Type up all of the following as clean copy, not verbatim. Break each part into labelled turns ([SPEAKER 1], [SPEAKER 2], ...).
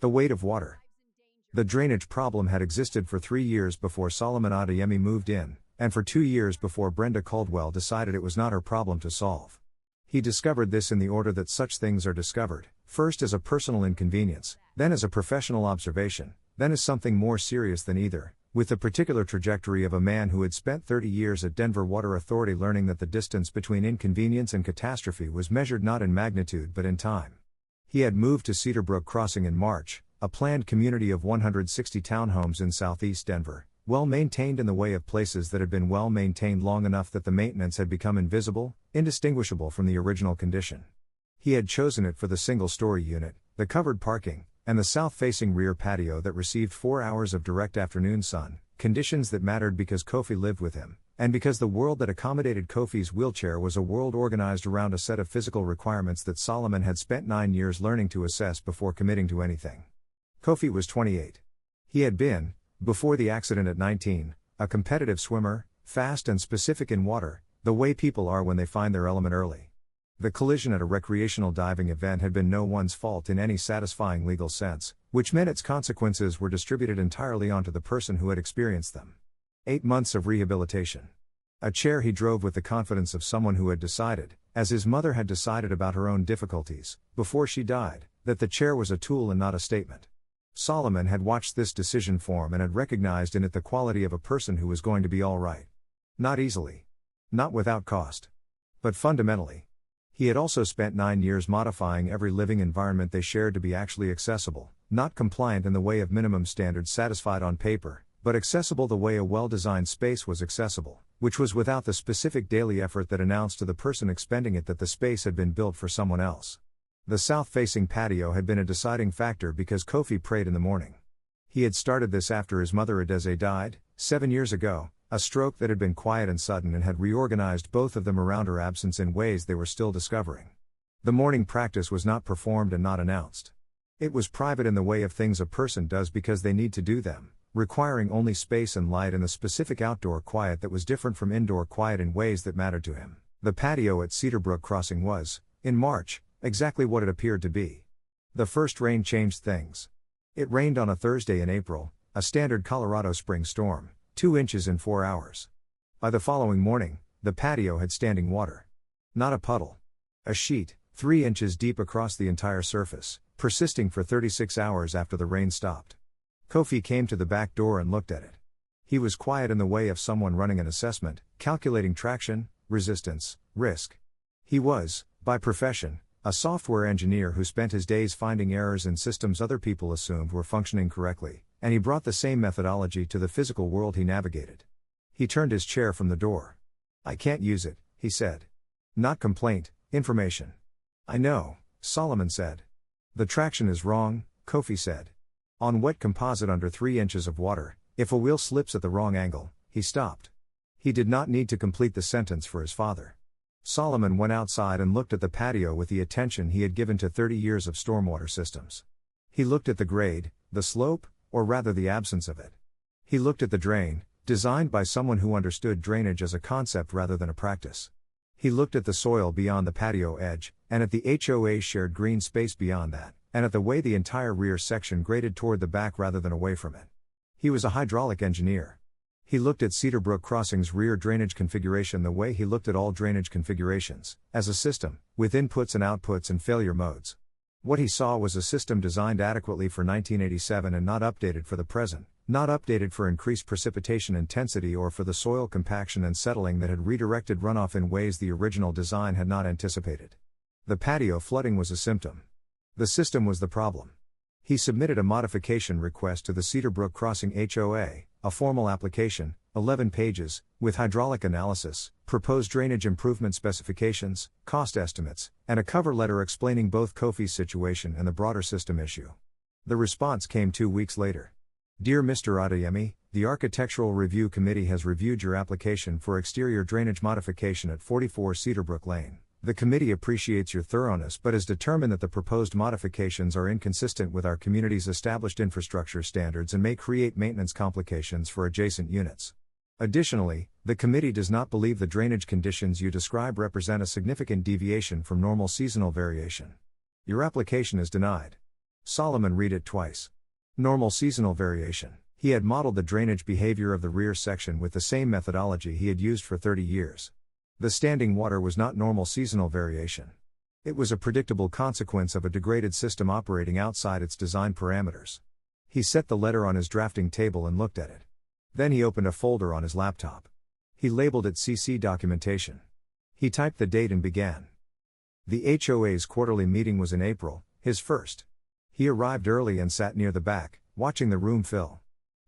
[SPEAKER 1] The weight of water. The drainage problem had existed for 3 years before Solomon Adeyemi moved in, and for 2 years before Brenda Caldwell decided it was not her problem to solve. He discovered this in the order that such things are discovered, first as a personal inconvenience, then as a professional observation, then as something more serious than either, with the particular trajectory of a man who had spent 30 years at Denver Water Authority learning that the distance between inconvenience and catastrophe was measured not in magnitude but in time. He had moved to Cedarbrook Crossing in March, a planned community of 160 townhomes in southeast Denver, well maintained in the way of places that had been well maintained long enough that the maintenance had become invisible, indistinguishable from the original condition. He had chosen it for the single-story unit, the covered parking, and the south-facing rear patio that received 4 hours of direct afternoon sun, conditions that mattered because Kofi lived with him, and because the world that accommodated Kofi's wheelchair was a world organized around a set of physical requirements that Solomon had spent 9 years learning to assess before committing to anything. Kofi was 28. He had been, before the accident at 19, a competitive swimmer, fast and specific in water, the way people are when they find their element early. The collision at a recreational diving event had been no one's fault in any satisfying legal sense, which meant its consequences were distributed entirely onto the person who had experienced them. 8 months of rehabilitation. A chair he drove with the confidence of someone who had decided, as his mother had decided about her own difficulties, before she died, that the chair was a tool and not a statement. Solomon had watched this decision form and had recognized in it the quality of a person who was going to be all right. Not easily. Not without cost. But fundamentally. He had also spent 9 years modifying every living environment they shared to be actually accessible, not compliant in the way of minimum standards satisfied on paper, but accessible the way a well-designed space was accessible, which was without the specific daily effort that announced to the person expending it that the space had been built for someone else. The south-facing patio had been a deciding factor because Kofi prayed in the morning. He had started this after his mother Adeze died, 7 years ago, a stroke that had been quiet and sudden and had reorganized both of them around her absence in ways they were still discovering. The morning practice was not performed and not announced. It was private in the way of things a person does because they need to do them, requiring only space and light and the specific outdoor quiet that was different from indoor quiet in ways that mattered to him. The patio at Cedarbrook Crossing was, in March, exactly what it appeared to be. The first rain changed things. It rained on a Thursday in April, a standard Colorado spring storm, 2 inches in 4 hours. By the following morning, the patio had standing water. Not a puddle. A sheet, 3 inches deep across the entire surface, persisting for 36 hours after the rain stopped. Kofi came to the back door and looked at it. He was quiet in the way of someone running an assessment, calculating traction, resistance, risk. He was, by profession, a software engineer who spent his days finding errors in systems other people assumed were functioning correctly, and he brought the same methodology to the physical world he navigated. He turned his chair from the door. "I can't use it," he said. "Not complaint, information." "I know," Solomon said. "The traction is wrong," Kofi said. On wet composite under 3 inches of water, if a wheel slips at the wrong angle, he stopped. He did not need to complete the sentence for his father. Solomon went outside and looked at the patio with the attention he had given to 30 years of stormwater systems. He looked at the grade, the slope, or rather the absence of it. He looked at the drain, designed by someone who understood drainage as a concept rather than a practice. He looked at the soil beyond the patio edge, and at the HOA's shared green space beyond that, and at the way the entire rear section graded toward the back rather than away from it. He was a hydraulic engineer. He looked at Cedarbrook Crossing's rear drainage configuration the way he looked at all drainage configurations, as a system, with inputs and outputs and failure modes. What he saw was a system designed adequately for 1987 and not updated for the present, not updated for increased precipitation intensity or for the soil compaction and settling that had redirected runoff in ways the original design had not anticipated. The patio flooding was a symptom. The system was the problem. He submitted a modification request to the Cedarbrook Crossing HOA, a formal application, 11 pages, with hydraulic analysis, proposed drainage improvement specifications, cost estimates, and a cover letter explaining both Kofi's situation and the broader system issue. The response came 2 weeks later. "Dear Mr. Adeyemi, the Architectural Review Committee has reviewed your application for exterior drainage modification at 44 Cedarbrook Lane. The committee appreciates your thoroughness but has determined that the proposed modifications are inconsistent with our community's established infrastructure standards and may create maintenance complications for adjacent units. Additionally, the committee does not believe the drainage conditions you describe represent a significant deviation from normal seasonal variation. Your application is denied." Solomon read it twice. Normal seasonal variation. He had modeled the drainage behavior of the rear section with the same methodology he had used for 30 years. The standing water was not normal seasonal variation. It was a predictable consequence of a degraded system operating outside its design parameters. He set the letter on his drafting table and looked at it. Then he opened a folder on his laptop. He labeled it CC Documentation. He typed the date and began. The HOA's quarterly meeting was in April, his first. He arrived early and sat near the back, watching the room fill.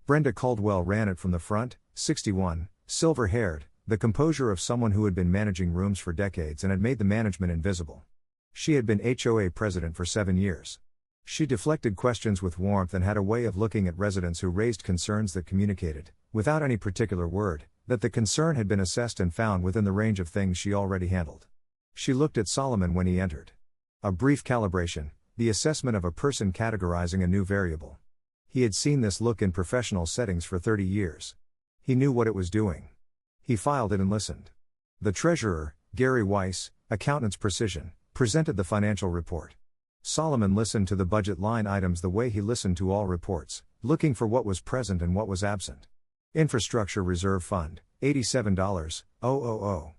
[SPEAKER 1] Brenda Caldwell ran it from the front, 61, silver-haired, the composure of someone who had been managing rooms for decades and had made the management invisible. She had been HOA president for 7 years. She deflected questions with warmth and had a way of looking at residents who raised concerns that communicated, without any particular word, that the concern had been assessed and found within the range of things she already handled. She looked at Solomon when he entered. A brief calibration, the assessment of a person categorizing a new variable. He had seen this look in professional settings for 30 years. He knew what it was doing. He filed it and listened. The treasurer, Gary Weiss, accountant's precision, presented the financial report. Solomon listened to the budget line items the way he listened to all reports, looking for what was present and what was absent. Infrastructure Reserve Fund, $87,000.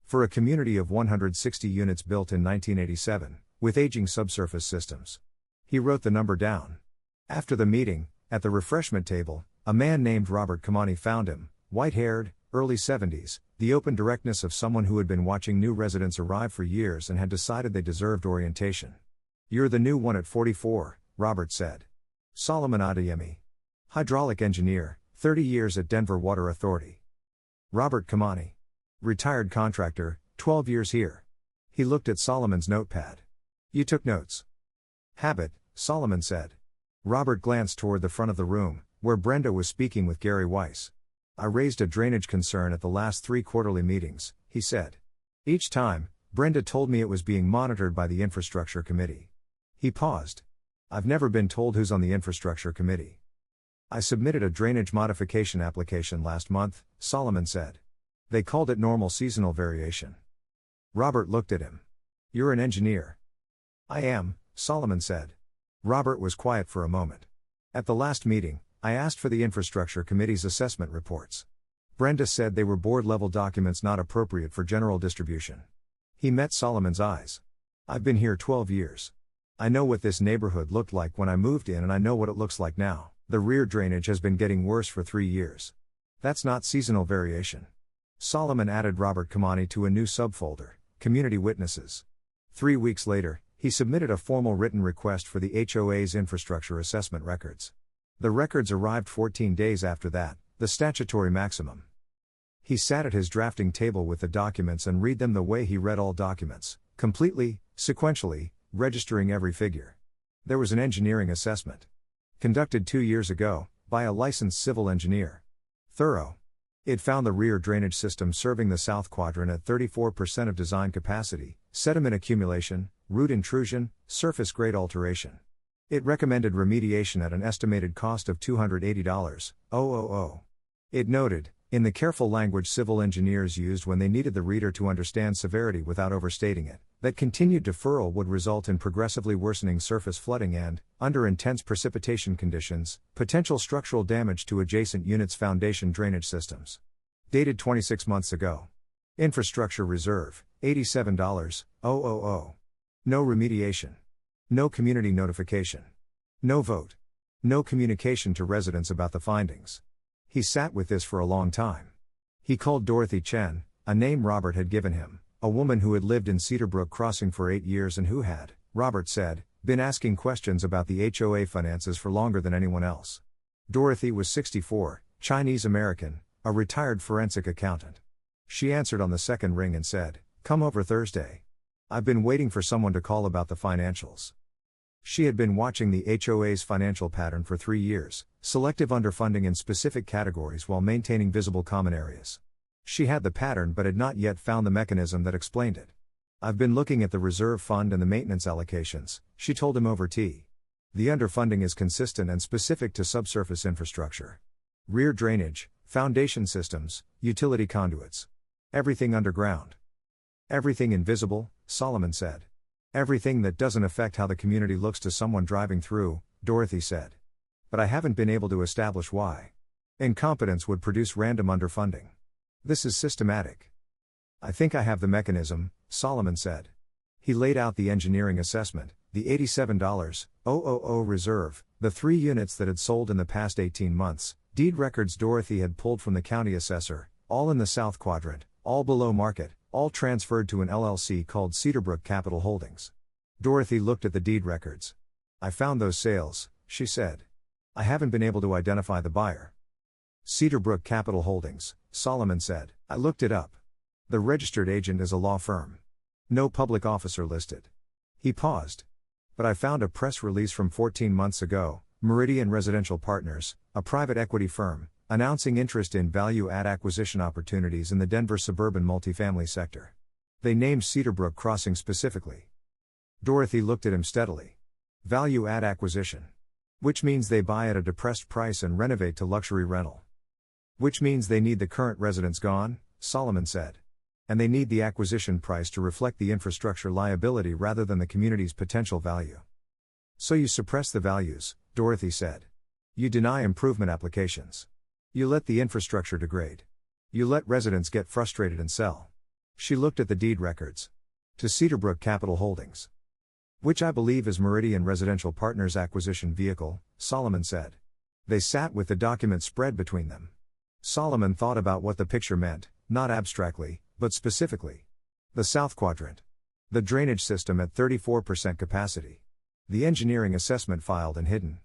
[SPEAKER 1] For a community of 160 units built in 1987, with aging subsurface systems. He wrote the number down. After the meeting, at the refreshment table, a man named Robert Kamani found him, white-haired, early 70s, the open directness of someone who had been watching new residents arrive for years and had decided they deserved orientation. "You're the new one at 44, Robert said. Solomon Adeyemi. Hydraulic engineer, 30 years at Denver Water Authority. Robert Kamani. Retired contractor, 12 years here." He looked at Solomon's notepad. "You took notes." "Habit," Solomon said. Robert glanced toward the front of the room, where Brenda was speaking with Gary Weiss. "I raised a drainage concern at the last 3 quarterly meetings," he said. "Each time, Brenda told me it was being monitored by the Infrastructure Committee." He paused. "I've never been told who's on the Infrastructure Committee." "I submitted a drainage modification application last month," Solomon said. "They called it normal seasonal variation." Robert looked at him. "You're an engineer." "I am," Solomon said. Robert was quiet for a moment. "At the last meeting, I asked for the Infrastructure Committee's assessment reports. Brenda said they were board-level documents not appropriate for general distribution." He met Solomon's eyes. "I've been here 12 years. I know what this neighborhood looked like when I moved in and I know what it looks like now. The rear drainage has been getting worse for 3 years. That's not seasonal variation." Solomon added Robert Kamani to a new subfolder, Community Witnesses. 3 weeks later, he submitted a formal written request for the HOA's infrastructure assessment records. The records arrived 14 days after that, the statutory maximum. He sat at his drafting table with the documents and read them the way he read all documents, completely, sequentially, registering every figure. There was an engineering assessment. Conducted 2 years ago, by a licensed civil engineer. Thorough. It found the rear drainage system serving the south quadrant at 34% of design capacity, sediment accumulation, root intrusion, surface grade alteration. It recommended remediation at an estimated cost of $280,000. It noted, in the careful language civil engineers used when they needed the reader to understand severity without overstating it, that continued deferral would result in progressively worsening surface flooding and, under intense precipitation conditions, potential structural damage to adjacent units' foundation drainage systems. Dated 26 months ago. Infrastructure Reserve, $87,000. No remediation. No community notification. No vote. No communication to residents about the findings. He sat with this for a long time. He called Dorothy Chen, a name Robert had given him, a woman who had lived in Cedarbrook Crossing for 8 years and who had, Robert said, been asking questions about the HOA finances for longer than anyone else. Dorothy was 64, Chinese American, a retired forensic accountant. She answered on the second ring and said, "Come over Thursday. I've been waiting for someone to call about the financials." She had been watching the HOA's financial pattern for 3 years, selective underfunding in specific categories while maintaining visible common areas. She had the pattern but had not yet found the mechanism that explained it. "I've been looking at the reserve fund and the maintenance allocations," she told him over tea. "The underfunding is consistent and specific to subsurface infrastructure. Rear drainage, foundation systems, utility conduits. Everything underground." "Everything invisible," Solomon said. Everything that doesn't affect how the community looks to someone driving through, Dorothy said. But I haven't been able to establish why. Incompetence would produce random underfunding. This is systematic. I think I have the mechanism, Solomon said. He laid out the engineering assessment, the $87,000 reserve, the 3 units that had sold in the past 18 months, deed records Dorothy had pulled from the county assessor, all in the South Quadrant, all below market, all transferred to an LLC called Cedarbrook Capital Holdings. Dorothy looked at the deed records. I found those sales, she said. I haven't been able to identify the buyer. Cedarbrook Capital Holdings, Solomon said. I looked it up. The registered agent is a law firm. No public officer listed. He paused. But I found a press release from 14 months ago, Meridian Residential Partners, a private equity firm, announcing interest in value-add acquisition opportunities in the Denver suburban multifamily sector. They named Cedarbrook Crossing specifically. Dorothy looked at him steadily. Value-add acquisition. Which means they buy at a depressed price and renovate to luxury rental. Which means they need the current residents gone, Solomon said. And they need the acquisition price to reflect the infrastructure liability rather than the community's potential value. So you suppress the values, Dorothy said. You deny improvement applications. You let the infrastructure degrade. You let residents get frustrated and sell. She looked at the deed records. To Cedarbrook Capital Holdings. Which I believe is Meridian Residential Partners' acquisition vehicle, Solomon said. They sat with the document spread between them. Solomon thought about what the picture meant, not abstractly, but specifically. The South Quadrant. The drainage system at 34% capacity. The engineering assessment filed and hidden.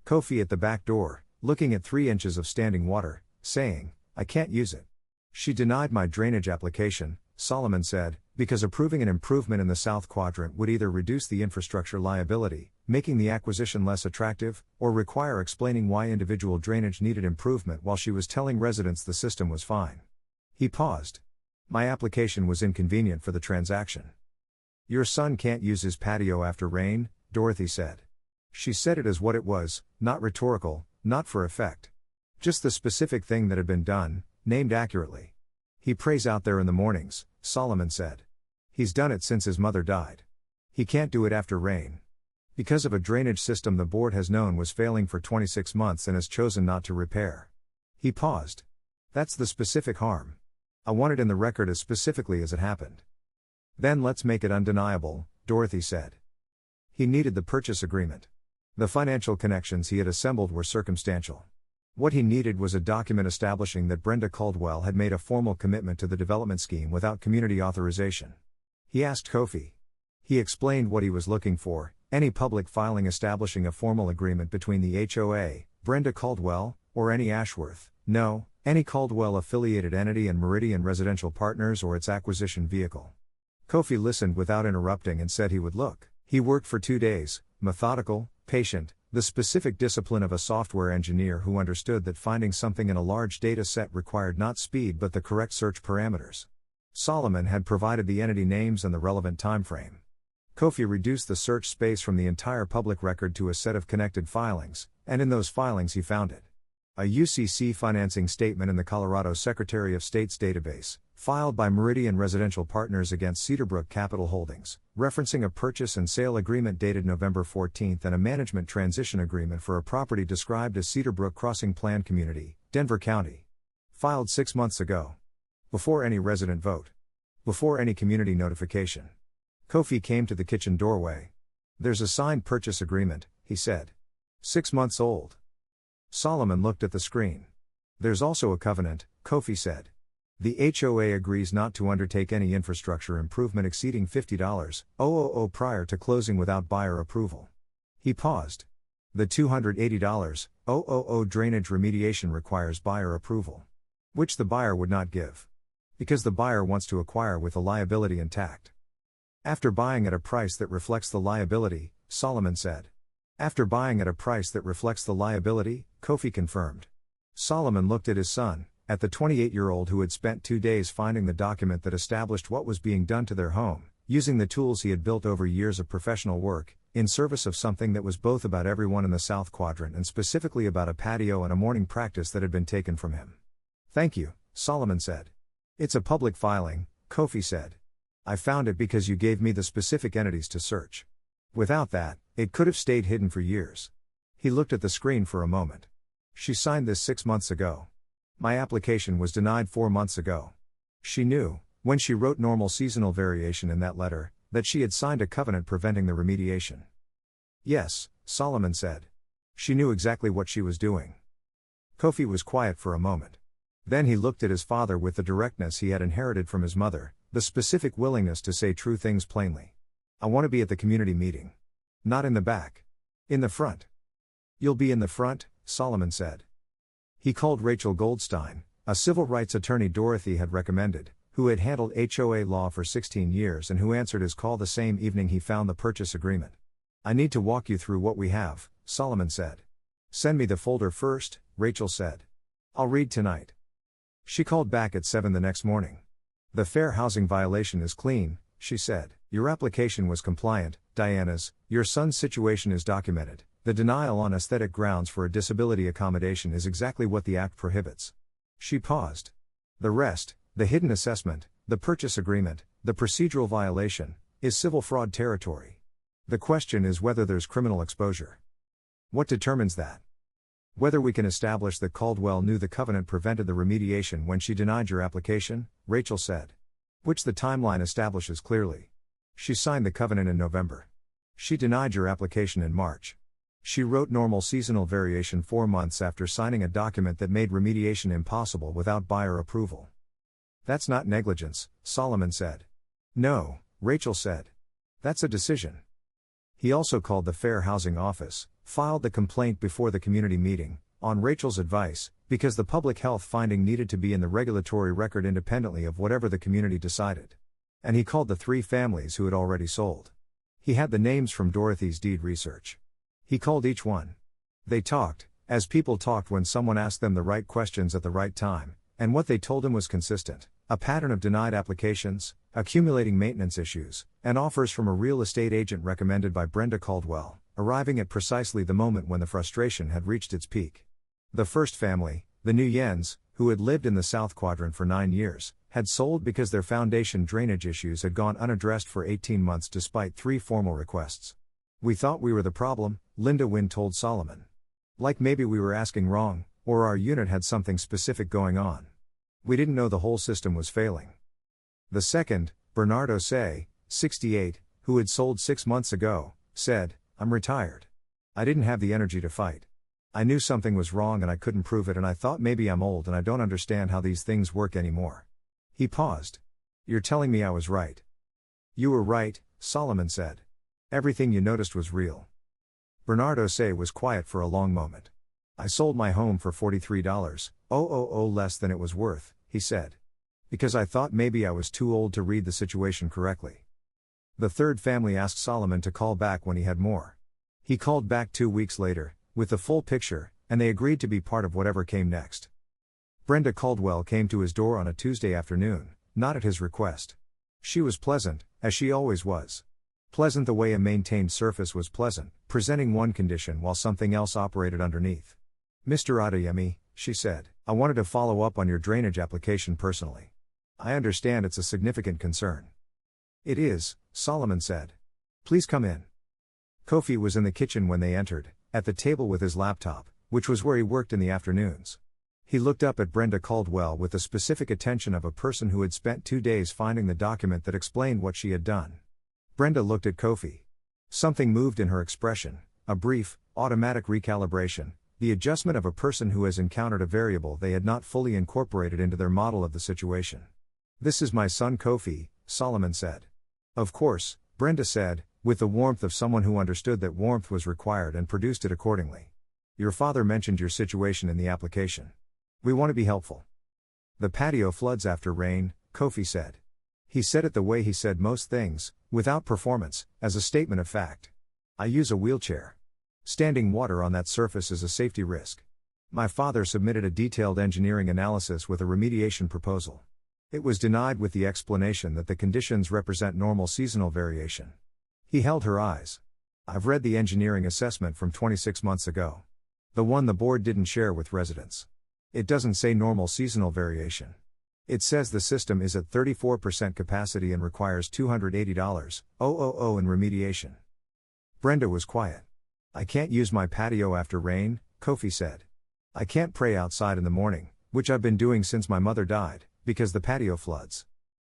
[SPEAKER 1] Kofi at the back door, looking at 3 inches of standing water, saying, I can't use it. She denied my drainage application, Solomon said, because approving an improvement in the South Quadrant would either reduce the infrastructure liability, making the acquisition less attractive, or require explaining why individual drainage needed improvement while she was telling residents the system was fine. He paused. My application was inconvenient for the transaction. Your son can't use his patio after rain, Dorothy said. She said it as what it was, not rhetorical, not for effect. Just the specific thing that had been done, named accurately. He prays out there in the mornings, Solomon said. He's done it since his mother died. He can't do it after rain. Because of a drainage system the board has known was failing for 26 months and has chosen not to repair. He paused. That's the specific harm. I want it in the record as specifically as it happened. Then let's make it undeniable, Dorothy said. He needed the purchase agreement. The financial connections he had assembled were circumstantial. What he needed was a document establishing that Brenda Caldwell had made a formal commitment to the development scheme without community authorization. He asked Kofi. He explained what he was looking for, any public filing establishing a formal agreement between the HOA, Brenda Caldwell, or any Ashworth, no, any Caldwell-affiliated entity and Meridian Residential Partners or its acquisition vehicle. Kofi listened without interrupting and said he would look. He worked for 2 days, methodical, patient, the specific discipline of a software engineer who understood that finding something in a large data set required not speed but the correct search parameters. Solomon had provided the entity names and the relevant time frame. Kofi reduced the search space from the entire public record to a set of connected filings, and in those filings he found it. A UCC financing statement in the Colorado Secretary of State's database, filed by Meridian Residential Partners against Cedarbrook Capital Holdings, referencing a purchase and sale agreement dated November 14 and a management transition agreement for a property described as Cedarbrook Crossing Planned Community, Denver County. Filed 6 months ago. Before any resident vote. Before any community notification. Kofi came to the kitchen doorway. There's a signed purchase agreement, he said. 6 months old. Solomon looked at the screen. There's also a covenant, Kofi said. The HOA agrees not to undertake any infrastructure improvement exceeding $50,000 prior to closing without buyer approval. He paused. The $280,000 drainage remediation requires buyer approval. Which the buyer would not give. Because the buyer wants to acquire with the liability intact. After buying at a price that reflects the liability, Solomon said. After buying at a price that reflects the liability, Kofi confirmed. Solomon looked at his son, at the 28-year-old who had spent 2 days finding the document that established what was being done to their home, using the tools he had built over years of professional work, in service of something that was both about everyone in the South Quadrant and specifically about a patio and a morning practice that had been taken from him. Thank you, Solomon said. It's a public filing, Kofi said. I found it because you gave me the specific entities to search. Without that, it could have stayed hidden for years. He looked at the screen for a moment. She signed this 6 months ago. My application was denied 4 months ago. She knew, when she wrote normal seasonal variation in that letter, that she had signed a covenant preventing the remediation. Yes, Solomon said. She knew exactly what she was doing. Kofi was quiet for a moment. Then he looked at his father with the directness he had inherited from his mother, the specific willingness to say true things plainly. I want to be at the community meeting. Not in the back. In the front. You'll be in the front, Solomon said. He called Rachel Goldstein, a civil rights attorney Dorothy had recommended, who had handled HOA law for 16 years and who answered his call the same evening he found the purchase agreement. I need to walk you through what we have, Solomon said. Send me the folder first, Rachel said. I'll read tonight. She called back at 7 the next morning. The fair housing violation is clean, she said. Your application was compliant, Diana's, your son's situation is documented. The denial on aesthetic grounds for a disability accommodation is exactly what the Act prohibits. She paused. The rest, the hidden assessment, the purchase agreement, the procedural violation, is civil fraud territory. The question is whether there's criminal exposure. What determines that? Whether we can establish that Caldwell knew the covenant prevented the remediation when she denied your application, Rachel said. Which the timeline establishes clearly. She signed the covenant in November. She denied your application in March. She wrote normal seasonal variation 4 months after signing a document that made remediation impossible without buyer approval. That's not negligence, Solomon said. No, Rachel said. That's a decision. He also called the Fair Housing Office, filed the complaint before the community meeting, on Rachel's advice, because the public health finding needed to be in the regulatory record independently of whatever the community decided. And he called the 3 families who had already sold. He had the names from Dorothy's deed research. He called each one. They talked, as people talked when someone asked them the right questions at the right time, and what they told him was consistent. A pattern of denied applications, accumulating maintenance issues, and offers from a real estate agent recommended by Brenda Caldwell, arriving at precisely the moment when the frustration had reached its peak. The first family, the Nguyens, who had lived in the South Quadrant for 9 years, had sold because their foundation drainage issues had gone unaddressed for 18 months despite 3 formal requests. We thought we were the problem, Linda Wynn told Solomon. Like maybe we were asking wrong, or our unit had something specific going on. We didn't know the whole system was failing. The second, Bernardo Say, 68, who had sold 6 months ago, said, I'm retired. I didn't have the energy to fight. I knew something was wrong and I couldn't prove it, and I thought maybe I'm old and I don't understand how these things work anymore. He paused. You're telling me I was right. You were right, Solomon said. Everything you noticed was real. Bernardo Say was quiet for a long moment. I sold my home for $43, less than it was worth, he said. Because I thought maybe I was too old to read the situation correctly. The third family asked Solomon to call back when he had more. He called back 2 weeks later, with the full picture, and they agreed to be part of whatever came next. Brenda Caldwell came to his door on a Tuesday afternoon, not at his request. She was pleasant, as she always was. Pleasant the way a maintained surface was pleasant, presenting one condition while something else operated underneath. Mr. Adeyemi, she said, I wanted to follow up on your drainage application personally. I understand it's a significant concern. It is, Solomon said. Please come in. Kofi was in the kitchen when they entered, at the table with his laptop, which was where he worked in the afternoons. He looked up at Brenda Caldwell with the specific attention of a person who had spent 2 days finding the document that explained what she had done. Brenda looked at Kofi. Something moved in her expression, a brief, automatic recalibration, the adjustment of a person who has encountered a variable they had not fully incorporated into their model of the situation. This is my son Kofi, Solomon said. Of course, Brenda said, with the warmth of someone who understood that warmth was required and produced it accordingly. Your father mentioned your situation in the application. We want to be helpful. The patio floods after rain, Kofi said. He said it the way he said most things, without performance, as a statement of fact. I use a wheelchair. Standing water on that surface is a safety risk. My father submitted a detailed engineering analysis with a remediation proposal. It was denied with the explanation that the conditions represent normal seasonal variation. He held her eyes. I've read the engineering assessment from 26 months ago. The one the board didn't share with residents. It doesn't say normal seasonal variation. It says the system is at 34% capacity and requires $280,000 in remediation. Brenda was quiet. I can't use my patio after rain, Kofi said. I can't pray outside in the morning, which I've been doing since my mother died, because the patio floods.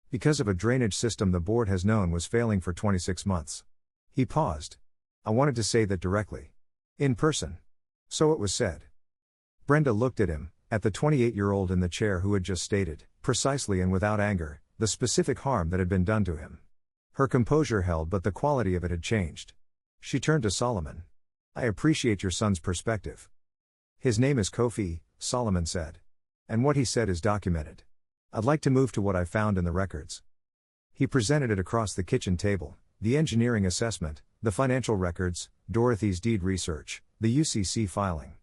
[SPEAKER 1] Because of a drainage system the board has known was failing for 26 months. He paused. I wanted to say that directly. In person. So it was said. Brenda looked at him, at the 28-year-old in the chair who had just stated, precisely and without anger, the specific harm that had been done to him. Her composure held, but the quality of it had changed. She turned to Solomon. I appreciate your son's perspective. His name is Kofi, Solomon said. And what he said is documented. I'd like to move to what I found in the records. He presented it across the kitchen table, the engineering assessment, the financial records, Dorothy's deed research, the UCC filing.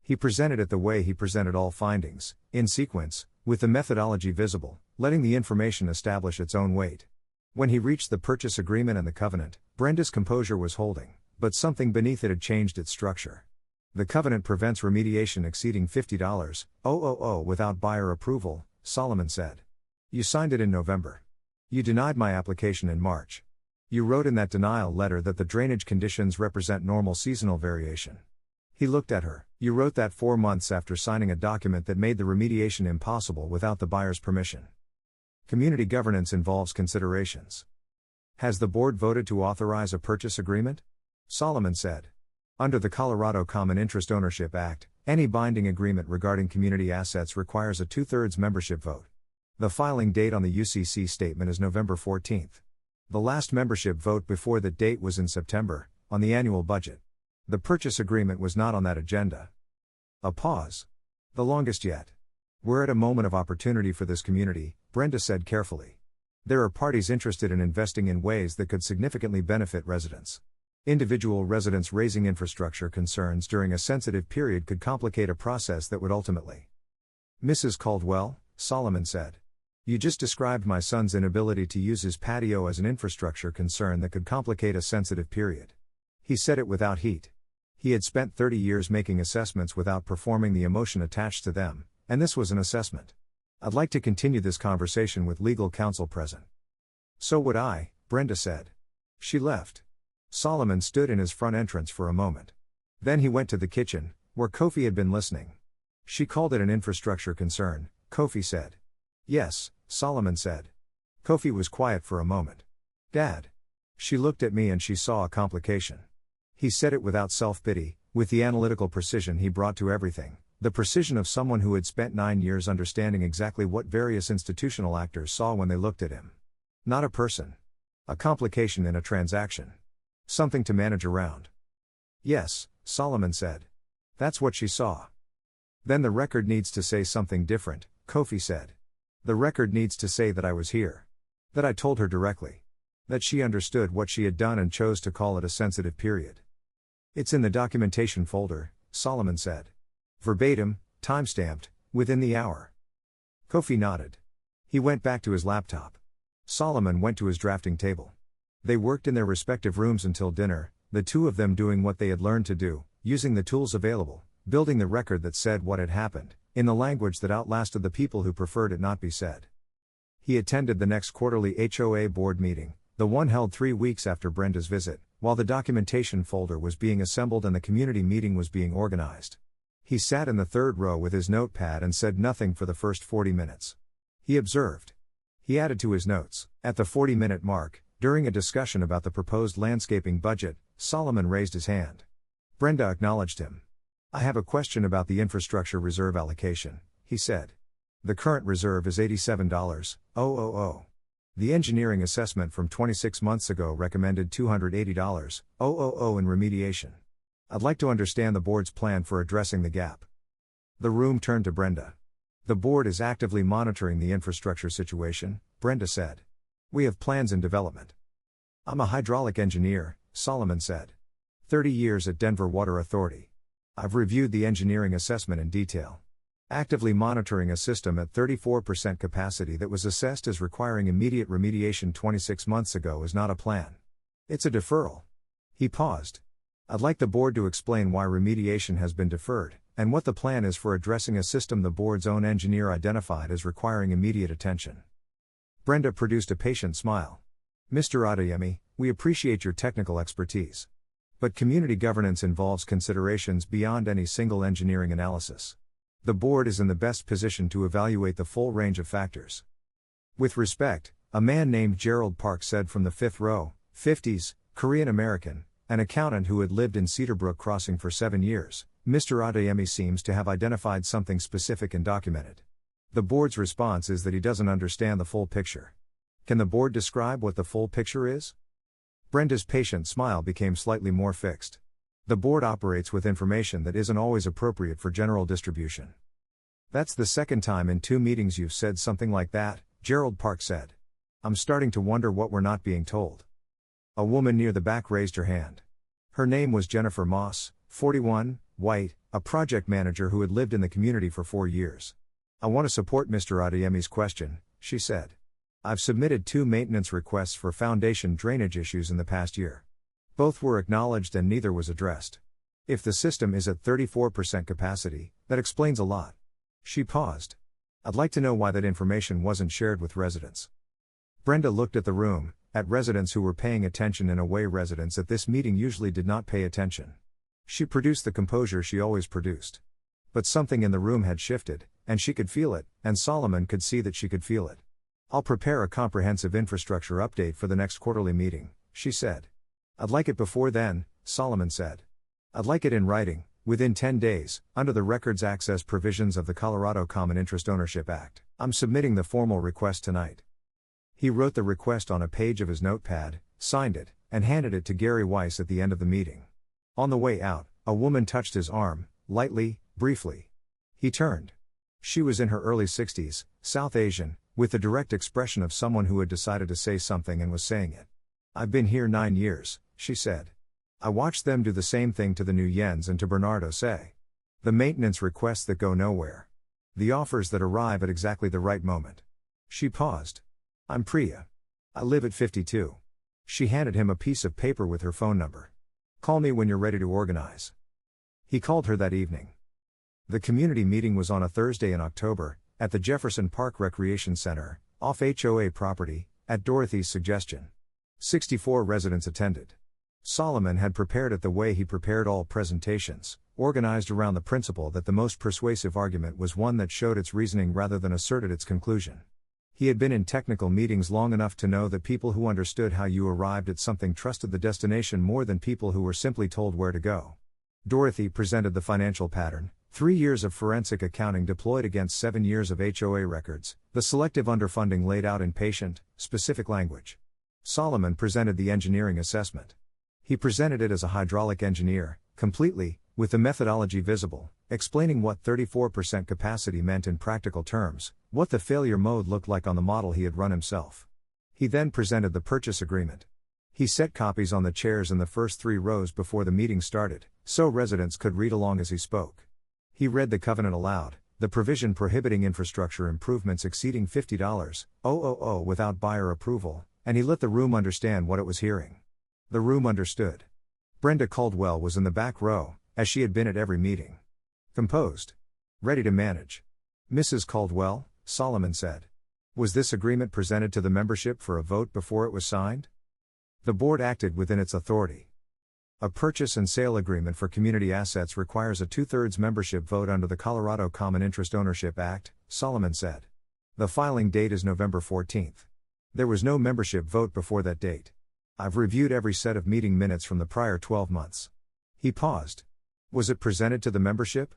[SPEAKER 1] He presented it the way he presented all findings, in sequence, with the methodology visible, letting the information establish its own weight. When he reached the purchase agreement and the covenant, Brenda's composure was holding, but something beneath it had changed its structure. The covenant prevents remediation exceeding $50,000 without buyer approval, Solomon said. You signed it in November. You denied my application in March. You wrote in that denial letter that the drainage conditions represent normal seasonal variation. He looked at her. You wrote that 4 months after signing a document that made the remediation impossible without the buyer's permission. Community governance involves considerations. Has the board voted to authorize a purchase agreement? Solomon said. Under the Colorado Common Interest Ownership Act, any binding agreement regarding community assets requires a 2/3 membership vote. The filing date on the UCC statement is November 14. The last membership vote before that date was in September, on the annual budget. The purchase agreement was not on that agenda. A pause. The longest yet. We're at a moment of opportunity for this community, Brenda said carefully. There are parties interested in investing in ways that could significantly benefit residents. Individual residents raising infrastructure concerns during a sensitive period could complicate a process that would ultimately. Mrs. Caldwell, Solomon said. You just described my son's inability to use his patio as an infrastructure concern that could complicate a sensitive period. He said it without heat. He had spent 30 years making assessments without performing the emotion attached to them, and this was an assessment. I'd like to continue this conversation with legal counsel present. So would I, Brenda said. She left. Solomon stood in his front entrance for a moment. Then he went to the kitchen, where Kofi had been listening. She called it an infrastructure concern, Kofi said. Yes, Solomon said. Kofi was quiet for a moment. Dad. She looked at me and she saw a complication. He said it without self-pity, with the analytical precision he brought to everything, the precision of someone who had spent 9 years understanding exactly what various institutional actors saw when they looked at him. Not a person. A complication in a transaction. Something to manage around. Yes, Solomon said. That's what she saw. Then the record needs to say something different, Kofi said. The record needs to say that I was here. That I told her directly. That she understood what she had done and chose to call it a sensitive period. It's in the documentation folder, Solomon said. Verbatim, time-stamped, within the hour. Kofi nodded. He went back to his laptop. Solomon went to his drafting table. They worked in their respective rooms until dinner, the two of them doing what they had learned to do, using the tools available, building the record that said what had happened, in the language that outlasted the people who preferred it not be said. He attended the next quarterly HOA board meeting, the one held 3 weeks after Brenda's visit, while the documentation folder was being assembled and the community meeting was being organized. He sat in the third row with his notepad and said nothing for the first 40 minutes. He observed. He added to his notes. At the 40-minute mark, during a discussion about the proposed landscaping budget, Solomon raised his hand. Brenda acknowledged him. I have a question about the infrastructure reserve allocation, he said. The current reserve is $87,000. The engineering assessment from 26 months ago recommended $280,000 in remediation. I'd like to understand the board's plan for addressing the gap. The room turned to Brenda. The board is actively monitoring the infrastructure situation, Brenda said. We have plans in development. I'm a hydraulic engineer, Solomon said. 30 years at Denver Water Authority. I've reviewed the engineering assessment in detail. Actively monitoring a system at 34% capacity that was assessed as requiring immediate remediation 26 months ago is not a plan. It's a deferral. He paused. I'd like the board to explain why remediation has been deferred, and what the plan is for addressing a system the board's own engineer identified as requiring immediate attention. Brenda produced a patient smile. Mr. Adeyemi, we appreciate your technical expertise. But community governance involves considerations beyond any single engineering analysis. The board is in the best position to evaluate the full range of factors. With respect, a man named Gerald Park said from the fifth row, 50s, Korean American, an accountant who had lived in Cedarbrook Crossing for 7 years, Mr. Adeyemi seems to have identified something specific and documented. The board's response is that he doesn't understand the full picture. Can the board describe what the full picture is? Brenda's patient smile became slightly more fixed. The board operates with information that isn't always appropriate for general distribution. That's the second time in 2 meetings you've said something like that, Gerald Park said. I'm starting to wonder what we're not being told. A woman near the back raised her hand. Her name was Jennifer Moss, 41, white, a project manager who had lived in the community for 4 years. I want to support Mr. Adeyemi's question, she said. I've submitted 2 maintenance requests for foundation drainage issues in the past year. Both were acknowledged and neither was addressed. If the system is at 34% capacity, that explains a lot. She paused. I'd like to know why that information wasn't shared with residents. Brenda looked at the room, at residents who were paying attention in a way residents at this meeting usually did not pay attention. She produced the composure she always produced. But something in the room had shifted, and she could feel it, and Solomon could see that she could feel it. I'll prepare a comprehensive infrastructure update for the next quarterly meeting, she said. I'd like it before then, Solomon said. I'd like it in writing, within 10 days, under the records access provisions of the Colorado Common Interest Ownership Act. I'm submitting the formal request tonight. He wrote the request on a page of his notepad, signed it, and handed it to Gary Weiss at the end of the meeting. On the way out, a woman touched his arm, lightly, briefly. He turned. She was in her early 60s, South Asian, with the direct expression of someone who had decided to say something and was saying it. I've been here 9 years, she said. I watched them do the same thing to the New Yens and to Bernardo say. The maintenance requests that go nowhere. The offers that arrive at exactly the right moment. She paused. I'm Priya. I live at 52. She handed him a piece of paper with her phone number. Call me when you're ready to organize. He called her that evening. The community meeting was on a Thursday in October, at the Jefferson Park Recreation Center, off HOA property, at Dorothy's suggestion. 64 residents attended. Solomon had prepared it the way he prepared all presentations, organized around the principle that the most persuasive argument was one that showed its reasoning rather than asserted its conclusion. He had been in technical meetings long enough to know that people who understood how you arrived at something trusted the destination more than people who were simply told where to go. Dorothy presented the financial pattern, 3 years of forensic accounting deployed against 7 years of HOA records, the selective underfunding laid out in patient, specific language. Solomon presented the engineering assessment. He presented it as a hydraulic engineer, completely, with the methodology visible, explaining what 34% capacity meant in practical terms, what the failure mode looked like on the model he had run himself. He then presented the purchase agreement. He set copies on the chairs in the first 3 rows before the meeting started, so residents could read along as he spoke. He read the covenant aloud, the provision prohibiting infrastructure improvements exceeding $50,000 without buyer approval, and he let the room understand what it was hearing. The room understood. Brenda Caldwell was in the back row, as she had been at every meeting. Composed. Ready to manage. Mrs. Caldwell, Solomon said. Was this agreement presented to the membership for a vote before it was signed? The board acted within its authority. A purchase and sale agreement for community assets requires a 2/3 membership vote under the Colorado Common Interest Ownership Act, Solomon said. The filing date is November 14th. There was no membership vote before that date. I've reviewed every set of meeting minutes from the prior 12 months. He paused. Was it presented to the membership?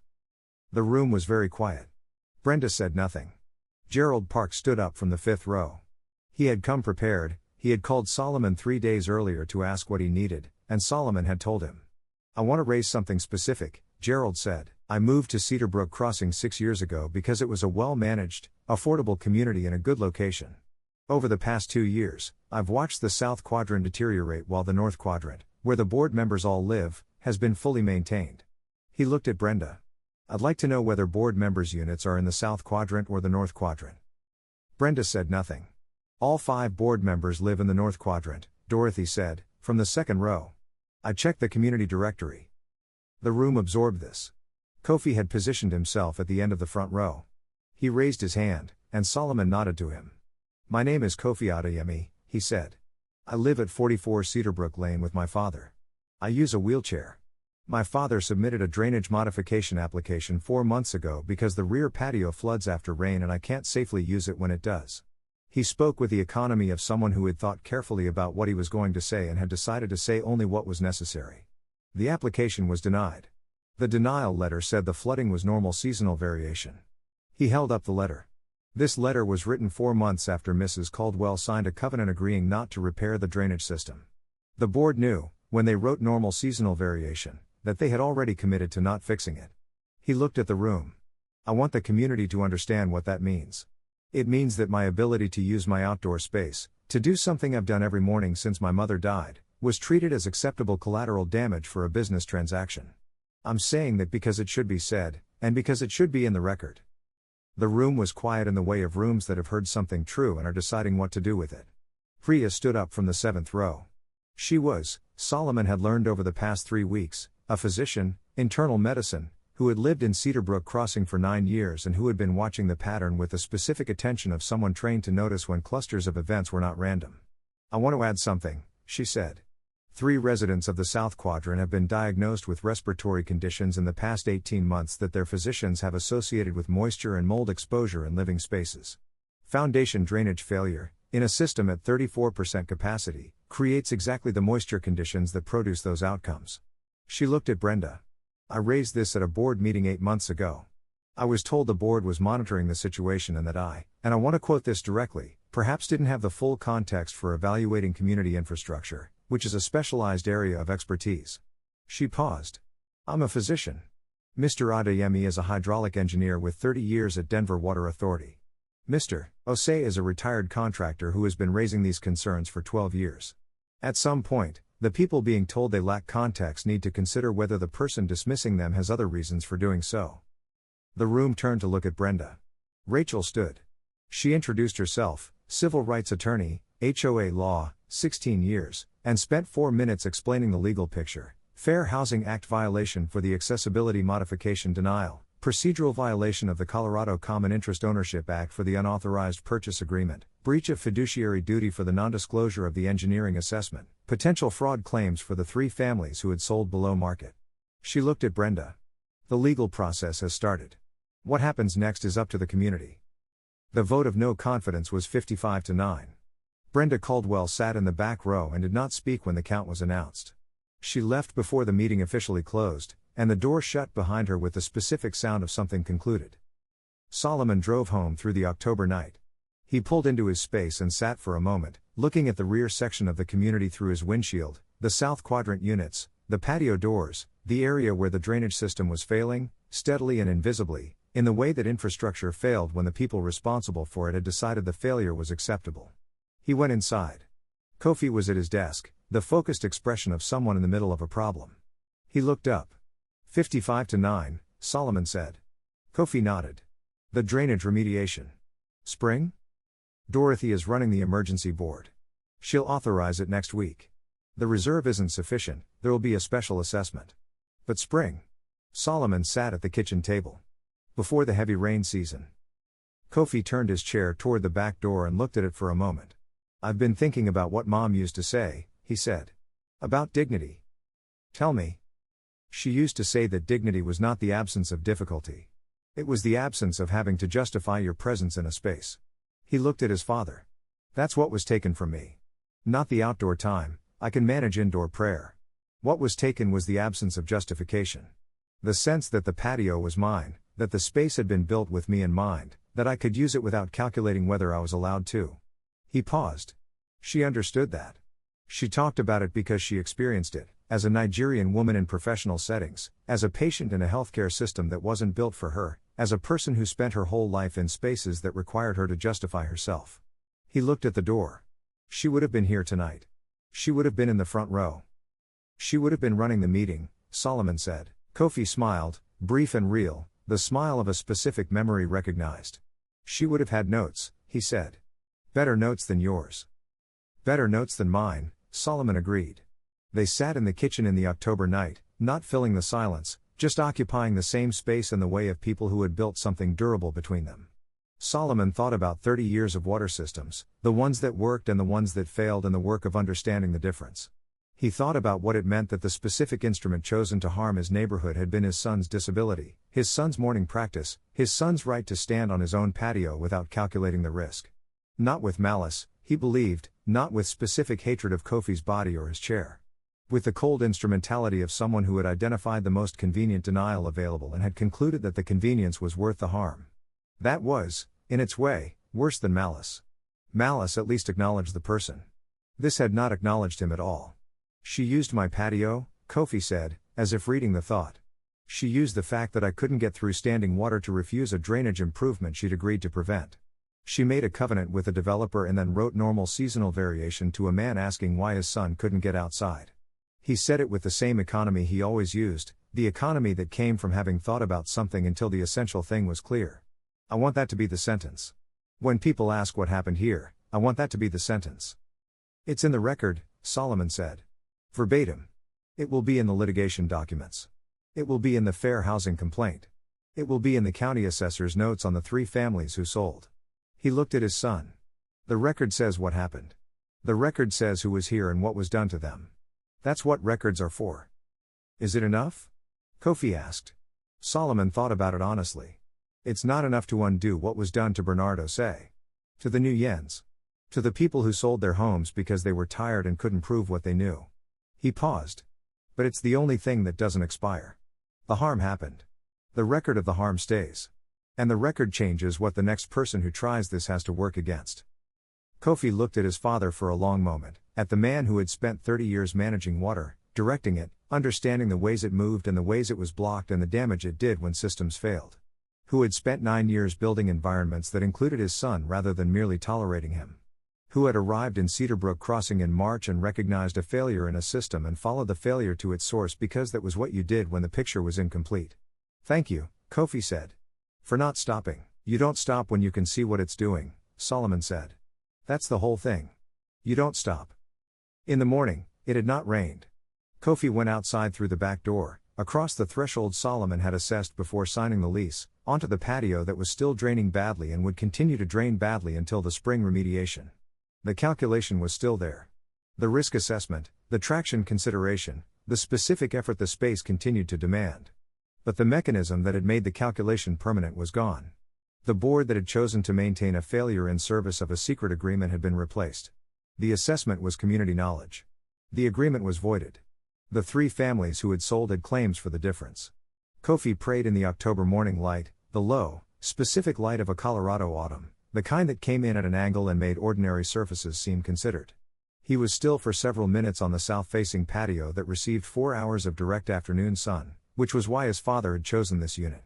[SPEAKER 1] The room was very quiet. Brenda said nothing. Gerald Park stood up from the 5th row. He had come prepared. He had called Solomon 3 days earlier to ask what he needed, and Solomon had told him. I want to raise something specific, Gerald said. I moved to Cedarbrook Crossing 6 years ago because it was a well-managed, affordable community in a good location. Over the past 2 years, I've watched the South Quadrant deteriorate while the North Quadrant, where the board members all live, has been fully maintained. He looked at Brenda. I'd like to know whether board members' units are in the South Quadrant or the North Quadrant. Brenda said nothing. All 5 board members live in the North Quadrant, Dorothy said, from the 2nd row. I checked the community directory. The room absorbed this. Kofi had positioned himself at the end of the front row. He raised his hand, and Solomon nodded to him. My name is Kofi Adeyemi, he said. I live at 44 Cedarbrook Lane with my father. I use a wheelchair. My father submitted a drainage modification application 4 months ago because the rear patio floods after rain and I can't safely use it when it does. He spoke with the economy of someone who had thought carefully about what he was going to say and had decided to say only what was necessary. The application was denied. The denial letter said the flooding was normal seasonal variation. He held up the letter. This letter was written 4 months after Mrs. Caldwell signed a covenant agreeing not to repair the drainage system. The board knew, when they wrote normal seasonal variation, that they had already committed to not fixing it. He looked at the room. I want the community to understand what that means. It means that my ability to use my outdoor space, to do something I've done every morning since my mother died, was treated as acceptable collateral damage for a business transaction. I'm saying that because it should be said, and because it should be in the record. The room was quiet in the way of rooms that have heard something true and are deciding what to do with it. Priya stood up from the 7th row. She was, Solomon had learned over the past 3 weeks, a physician, internal medicine, who had lived in Cedarbrook Crossing for 9 years and who had been watching the pattern with the specific attention of someone trained to notice when clusters of events were not random. I want to add something, she said. 3 residents of the South Quadrant have been diagnosed with respiratory conditions in the past 18 months that their physicians have associated with moisture and mold exposure in living spaces. Foundation drainage failure, in a system at 34% capacity, creates exactly the moisture conditions that produce those outcomes. She looked at Brenda. I raised this at a board meeting 8 months ago. I was told the board was monitoring the situation and that and I want to quote this directly, perhaps didn't have the full context for evaluating community infrastructure, which is a specialized area of expertise. She paused. I'm a physician. Mr. Adeyemi is a hydraulic engineer with 30 years at Denver Water Authority. Mr. Osei is a retired contractor who has been raising these concerns for 12 years. At some point, the people being told they lack context need to consider whether the person dismissing them has other reasons for doing so. The room turned to look at Brenda. Rachel stood. She introduced herself, civil rights attorney, HOA law, 16 years, and spent 4 minutes explaining the legal picture: Fair Housing Act violation for the accessibility modification denial, procedural violation of the Colorado Common Interest Ownership Act for the unauthorized purchase agreement, breach of fiduciary duty for the non-disclosure of the engineering assessment, potential fraud claims for the 3 families who had sold below market. She looked at Brenda. The legal process has started. What happens next is up to the community. The vote of no confidence was 55-9. Brenda Caldwell sat in the back row and did not speak when the count was announced. She left before the meeting officially closed, and the door shut behind her with the specific sound of something concluded. Solomon drove home through the October night. He pulled into his space and sat for a moment, looking at the rear section of the community through his windshield, the South Quadrant units, the patio doors, the area where the drainage system was failing, steadily and invisibly, in the way that infrastructure failed when the people responsible for it had decided the failure was acceptable. He went inside. Kofi was at his desk, the focused expression of someone in the middle of a problem. He looked up. 55-9, Solomon said. Kofi nodded. The drainage remediation. Spring? Dorothy is running the emergency board. She'll authorize it next week. The reserve isn't sufficient, there will be a special assessment. But spring? Solomon sat at the kitchen table. Before the heavy rain season. Kofi turned his chair toward the back door and looked at it for a moment. I've been thinking about what Mom used to say, he said. About dignity. Tell me. She used to say that dignity was not the absence of difficulty. It was the absence of having to justify your presence in a space. He looked at his father. That's what was taken from me. Not the outdoor time, I can manage indoor prayer. What was taken was the absence of justification. The sense that the patio was mine, that the space had been built with me in mind, that I could use it without calculating whether I was allowed to. He paused. She understood that. She talked about it because she experienced it, as a Nigerian woman in professional settings, as a patient in a healthcare system that wasn't built for her, as a person who spent her whole life in spaces that required her to justify herself. He looked at the door. She would have been here tonight. She would have been in the front row. She would have been running the meeting, Solomon said. Kofi smiled, brief and real, the smile of a specific memory recognized. She would have had notes, he said. Better notes than yours. Better notes than mine, Solomon agreed. They sat in the kitchen in the October night, not filling the silence, just occupying the same space in the way of people who had built something durable between them. Solomon thought about 30 years of water systems, the ones that worked and the ones that failed, and the work of understanding the difference. He thought about what it meant that the specific instrument chosen to harm his neighborhood had been his son's disability, his son's morning practice, his son's right to stand on his own patio without calculating the risk. Not with malice, he believed, not with specific hatred of Kofi's body or his chair. With the cold instrumentality of someone who had identified the most convenient denial available and had concluded that the convenience was worth the harm. That was, in its way, worse than malice. Malice at least acknowledged the person. This had not acknowledged him at all. She used my patio, Kofi said, as if reading the thought. She used the fact that I couldn't get through standing water to refuse a drainage improvement she'd agreed to prevent. She made a covenant with a developer and then wrote normal seasonal variation to a man asking why his son couldn't get outside. He said it with the same economy he always used, the economy that came from having thought about something until the essential thing was clear. I want that to be the sentence. When people ask what happened here, I want that to be the sentence. It's in the record, Solomon said. Verbatim. It will be in the litigation documents. It will be in the fair housing complaint. It will be in the county assessor's notes on the 3 families who sold. He looked at his son. The record says what happened. The record says who was here and what was done to them. That's what records are for. Is it enough? Kofi asked. Solomon thought about it honestly. It's not enough to undo what was done to Bernardo Say. To the Nguyens. To the people who sold their homes because they were tired and couldn't prove what they knew. He paused. But it's the only thing that doesn't expire. The harm happened. The record of the harm stays. And the record changes what the next person who tries this has to work against. Kofi looked at his father for a long moment, at the man who had spent 30 years managing water, directing it, understanding the ways it moved and the ways it was blocked and the damage it did when systems failed. Who had spent 9 years building environments that included his son rather than merely tolerating him. Who had arrived in Cedarbrook Crossing in March and recognized a failure in a system and followed the failure to its source because that was what you did when the picture was incomplete. Thank you, Kofi said. For not stopping. You don't stop when you can see what it's doing, Solomon said. That's the whole thing. You don't stop. In the morning, it had not rained. Kofi went outside through the back door, across the threshold Solomon had assessed before signing the lease, onto the patio that was still draining badly and would continue to drain badly until the spring remediation. The calculation was still there. The risk assessment, the traction consideration, the specific effort the space continued to demand. But the mechanism that had made the calculation permanent was gone. The board that had chosen to maintain a failure in service of a secret agreement had been replaced. The assessment was community knowledge. The agreement was voided. The 3 families who had sold had claims for the difference. Kofi prayed in the October morning light, the low, specific light of a Colorado autumn, the kind that came in at an angle and made ordinary surfaces seem considered. He was still for several minutes on the south-facing patio that received 4 hours of direct afternoon sun, which was why his father had chosen this unit.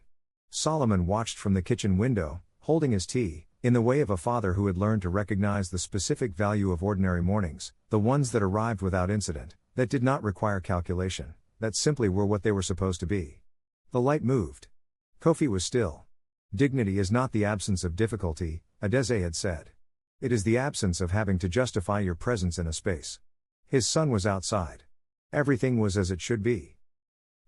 [SPEAKER 1] Solomon watched from the kitchen window, holding his tea, in the way of a father who had learned to recognize the specific value of ordinary mornings, the ones that arrived without incident, that did not require calculation, that simply were what they were supposed to be. The light moved. Kofi was still. Dignity is not the absence of difficulty, Adeze had said. It is the absence of having to justify your presence in a space. His son was outside. Everything was as it should be.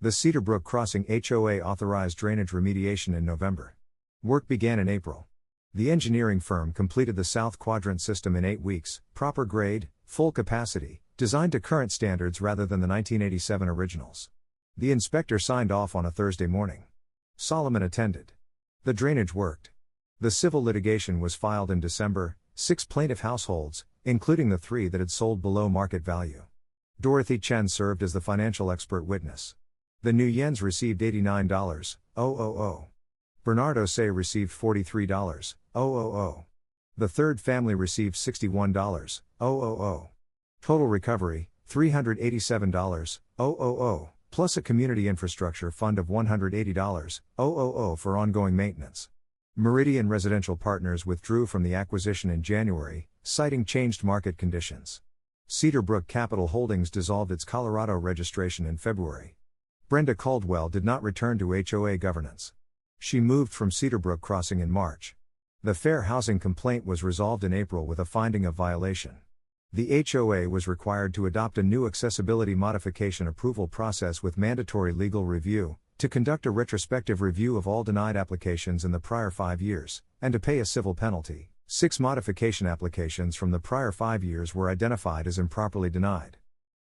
[SPEAKER 1] The Cedarbrook Crossing HOA authorized drainage remediation in November. Work began in April. The engineering firm completed the South Quadrant system in 8 weeks, proper grade, full capacity, designed to current standards rather than the 1987 originals. The inspector signed off on a Thursday morning. Solomon attended. The drainage worked. The civil litigation was filed in December, 6 plaintiff households, including the 3 that had sold below market value. Dorothy Chen served as the financial expert witness. The Nguyens received $89,000. Bernardo Say received $43,000. The third family received $61,000. Total recovery, $387,000, plus a community infrastructure fund of $180,000 for ongoing maintenance. Meridian Residential Partners withdrew from the acquisition in January, citing changed market conditions. Cedarbrook Capital Holdings dissolved its Colorado registration in February. Brenda Caldwell did not return to HOA governance. She moved from Cedarbrook Crossing in March. The fair housing complaint was resolved in April with a finding of violation. The HOA was required to adopt a new accessibility modification approval process with mandatory legal review, to conduct a retrospective review of all denied applications in the prior 5 years, and to pay a civil penalty. 6 modification applications from the prior 5 years were identified as improperly denied.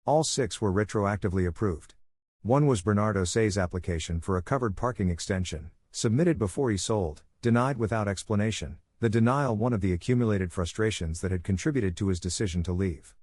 [SPEAKER 1] All 6 were retroactively approved. One was Bernard Osei's application for a covered parking extension, submitted before he sold, denied without explanation, the denial one of the accumulated frustrations that had contributed to his decision to leave.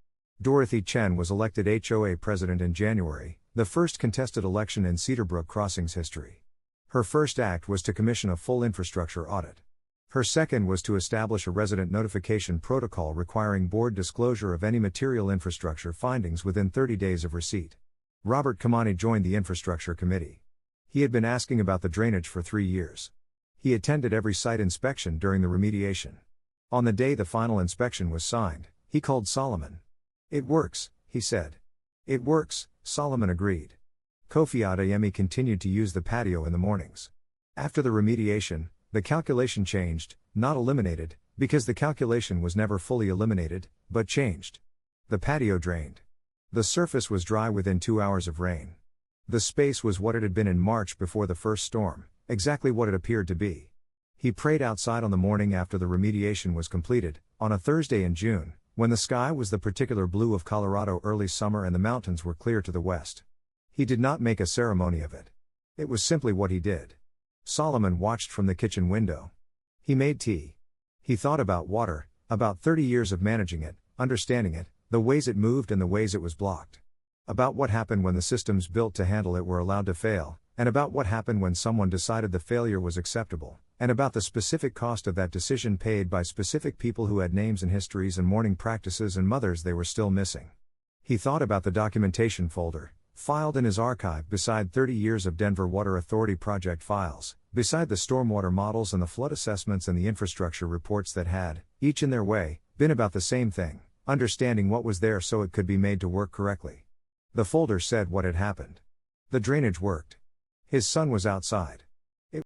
[SPEAKER 1] Dorothy Chen was elected HOA president in January, the first contested election in Cedarbrook Crossing's history. Her first act was to commission a full infrastructure audit. Her second was to establish a resident notification protocol requiring board disclosure of any material infrastructure findings within 30 days of receipt. Robert Kamani joined the infrastructure committee. He had been asking about the drainage for 3 years. He attended every site inspection during the remediation. On the day the final inspection was signed, he called Solomon. "It works," he said. "It works," Solomon agreed. Kofi Adeyemi continued to use the patio in the mornings. After the remediation, the calculation changed, not eliminated, because the calculation was never fully eliminated, but changed. The patio drained. The surface was dry within 2 hours of rain. The space was what it had been in March before the first storm, exactly what it appeared to be. He prayed outside on the morning after the remediation was completed, on a Thursday in June, when the sky was the particular blue of Colorado early summer and the mountains were clear to the west. He did not make a ceremony of it. It was simply what he did. Solomon watched from the kitchen window. He made tea. He thought about water, about 30 years of managing it, understanding it, the ways it moved and the ways it was blocked. About what happened when the systems built to handle it were allowed to fail, and about what happened when someone decided the failure was acceptable, and about the specific cost of that decision paid by specific people who had names and histories and mourning practices and mothers they were still missing. He thought about the documentation folder, filed in his archive beside 30 years of Denver Water Authority project files, beside the stormwater models and the flood assessments and the infrastructure reports that had, each in their way, been about the same thing, understanding what was there so it could be made to work correctly. The folder said what had happened. The drainage worked. His son was outside.